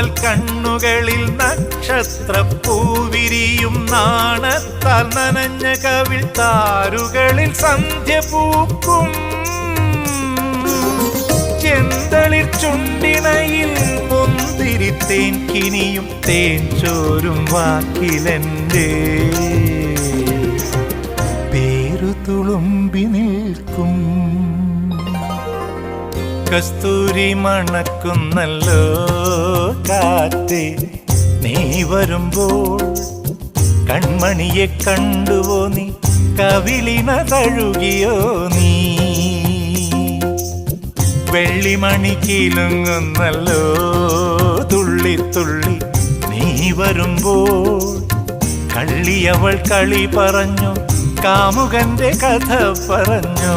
കോമൽ കണ്ണുകളിൽ നക്ഷത്രപ്പൂവിരിയും നാണത്താൽ നനഞ്ഞ കവിൾ താരുകളിൽ സന്ധ്യ പൂക്കും ചെന്തളിർ ചുണ്ടിണയിൽ മുന്തിരിത്തേൻ കിനിയും തേൻ ചോരും വാക്കിലെൻ്റെ പേരു തുളുമ്പി നിൽക്കും കസ്തൂരി മണക്കുന്നല്ലോ കാറ്റേ നീ വരുമ്പോൾ കൺമണിയെ കണ്ടുവോ നീ കവിളിന തഴുകിയോ നീ വെള്ളിമണി കിലുങ്ങുന്നല്ലോ തുള്ളി തുള്ളി നീ വരുമ്പോൾ കള്ളിയവൾ കളി പറഞ്ഞു കാമുകന്റെ കഥ പറഞ്ഞു